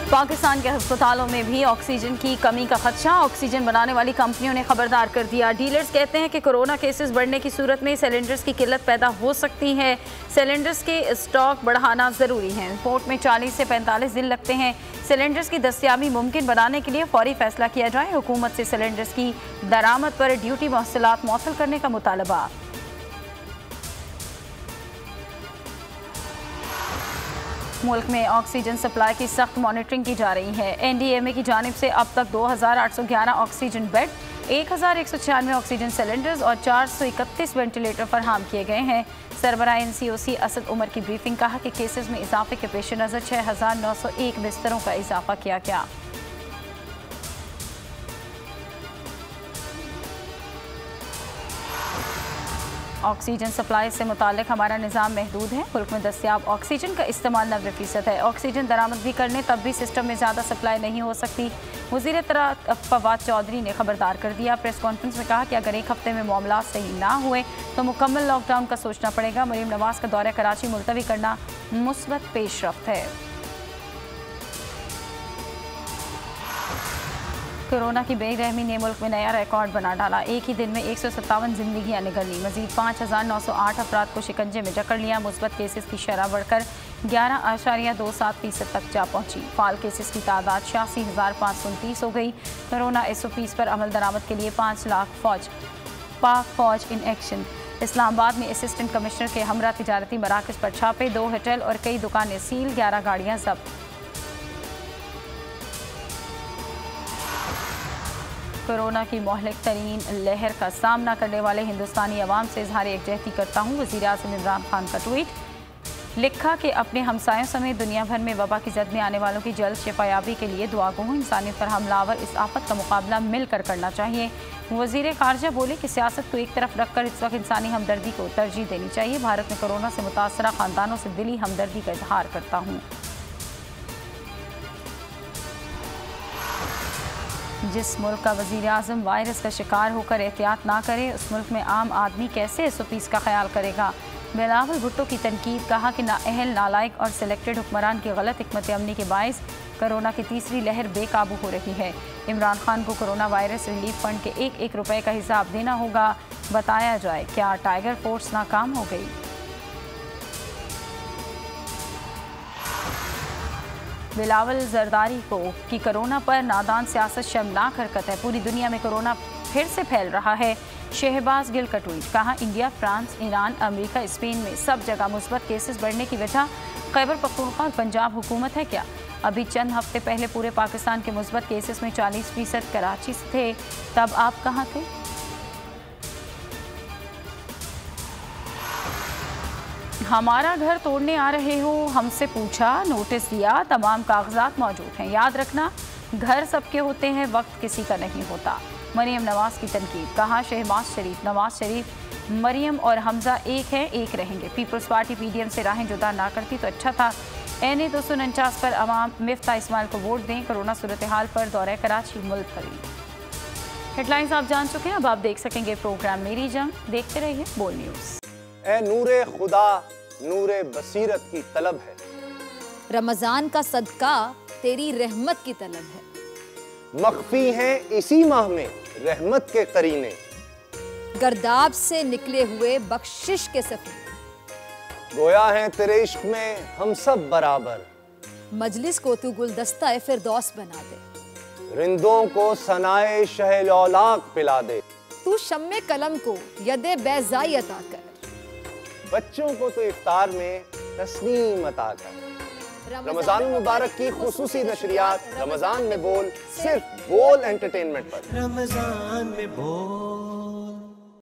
पाकिस्तान के अस्पतालों में भी ऑक्सीजन की कमी का खदशा। ऑक्सीजन बनाने वाली कंपनियों ने खबरदार कर दिया। डीलर्स कहते हैं कि कोरोना केसेस बढ़ने की सूरत में सिलेंडर्स की किल्लत पैदा हो सकती है। सिलेंडर्स के स्टॉक बढ़ाना ज़रूरी है। इंपोर्ट में 40 से 45 दिन लगते हैं। सिलेंडर्स की दस्तयाबी मुमकिन बनाने के लिए फौरी फैसला किया जाए। हुकूमत से सिलेंडर्स की दरामद पर ड्यूटी मौसूलात मौसल करने का मुतालबा। मुल्क में ऑक्सीजन सप्लाई की सख्त मॉनिटरिंग की जा रही है। एनडीएमए की जानिब से अब तक 2811 ऑक्सीजन बेड, 1196 ऑक्सीजन सिलेंडर्स और 431 वेंटिलेटर फराहम किए गए हैं। सरबराह एनसीओसी असद उमर की ब्रीफिंग। कहा कि केसेस में इजाफे के पेश नज़र 6901 बिस्तरों का इजाफा किया गया। ऑक्सीजन सप्लाई से मुतालिक हमारा निज़ाम महदूद है। मुल्क में दस्तयाब ऑक्सीजन का इस्तेमाल 90% है। ऑक्सीजन दरामद भी करने तब भी सिस्टम में ज़्यादा सप्लाई नहीं हो सकती। वज़ीर इत्तलात फवाद चौधरी ने खबरदार कर दिया। प्रेस कॉन्फ्रेंस में कहा कि अगर एक हफ्ते में मामला सही ना हुए तो मुकम्मल लॉकडाउन का सोचना पड़ेगा। मरीम नवाज का दौरा कराची मुलतवी करना मुस्बत पेशरफ्त है। कोरोना की बेरहमी ने मुल्क में नया रिकॉर्ड बना डाला। एक ही दिन में 157 जिंदगियां निगली। मजीद 5908 अफराद को शिकंजे में जकड़ लिया। मुस्बत केसेस की शरह बढ़कर 11.27% तक जा पहुंची। फाल केसेस की तादाद 86,529 हो गई। कोरोना SOPs पर अमल दरामद के लिए 5 लाख पाक फौज इन एक्शन। इस्लामाबाद में असिस्टेंट कमिश्नर के हमरा तिजारती मराकज़ पर छापे। 2 होटल और कई दुकानें सील, 11 गाड़ियाँ जब्त। कोरोना की मोहलिक तरीन लहर का सामना करने वाले हिंदुस्तानी अवाम से इजहार यकजहती करता हूँ। वज़ीर आज़म इमरान खान का ट्वीट। लिखा कि अपने हमसायों समेत दुनिया भर में वबा की जद में आने वालों की जल्द शिफायाबी के लिए दुआ गो हूँ। इंसानियत पर हमलावर इस आफत का मुकाबला मिलकर करना चाहिए। वज़ीर ख़ारजा बोले कि सियासत को एक तरफ रखकर इस वक्त इंसानी हमदर्दी को तरजीह देनी चाहिए। भारत में कोरोना से मुतासरा ख़ानदानों से दिली हमदर्दी का इजहार करता हूँ। जिस मुल्क का वज़ीर आज़म वायरस का शिकार होकर एहतियात ना करे, उस मुल्क में आम आदमी कैसे SOPs का ख्याल करेगा। बिलावल भुट्टो की तनकीद। कहा कि नाअहल, नालायक और सिलेक्टेड हुक्मरान की गलत हिकमत अमली के बायस कोरोना की तीसरी लहर बेकाबू हो रही है। इमरान खान को कोरोना वायरस रिलीफ फंड के 1-1 रुपए का हिसाब देना होगा। बताया जाए क्या टाइगर फोर्स नाकाम हो गई। बिलावल जरदारी को कि कोरोना पर नादान सियासत शर्मनाक हरकत है। पूरी दुनिया में कोरोना फिर से फैल रहा है। शहबाज गिल का ट्वीट। कहा India, France, Iran, America, Spain में सब जगह मुस्बत केसेस बढ़ने की वजह खैबर पख्तूनख्वा और पंजाब हुकूमत है क्या। अभी चंद हफ्ते पहले पूरे पाकिस्तान के मुस्बत केसेस में 40% कराची से थे। तब आप कहाँ थे। हमारा घर तोड़ने आ रहे हो, हमसे पूछा, नोटिस दिया, तमाम कागजात मौजूद हैं। याद रखना घर सबके होते हैं, वक्त किसी का नहीं होता। मरियम नवाज की तनकीद। कहा शहबाज शरीफ, नवाज शरीफ, मरियम और हमजा एक हैं, एक रहेंगे। पीपल्स पार्टी PDM से राहें जुदा ना करती तो अच्छा था। NA 249 पर अवाम मिफ्ता इस्माइल को वोट दें। कोरोना सूरत हाल पर दौरे कराची मुलतवी। हेडलाइंस आप जान चुके हैं। अब आप देख सकेंगे प्रोग्राम मेरी जंग। देखते रहिए बोल न्यूज़। ए नूरे खुदा, नूरे बसीरत की तलब है। रमजान का सदका तेरी रहमत की तलब है। मख्फी हैं इसी माह में रहमत के करीने। गर्दाब से निकले हुए बख्शिश के सफीने। गोया है तेरे इश्क में हम सब बराबर। मजलिस को तू गुलदस्ता फिरदौस बना दे। रिंदों को सनाए शहलौलाक पिला दे। तू शम्मे कलम को यदे बैज़ाई अता कर। बच्चों को तो इफ्तार में तस्नीम अता कर। रमजान मुबारक की खुसूसी नशरियात रमजान में बोल, सिर्फ बोल एंटरटेनमेंट पर। रमजान में बोल।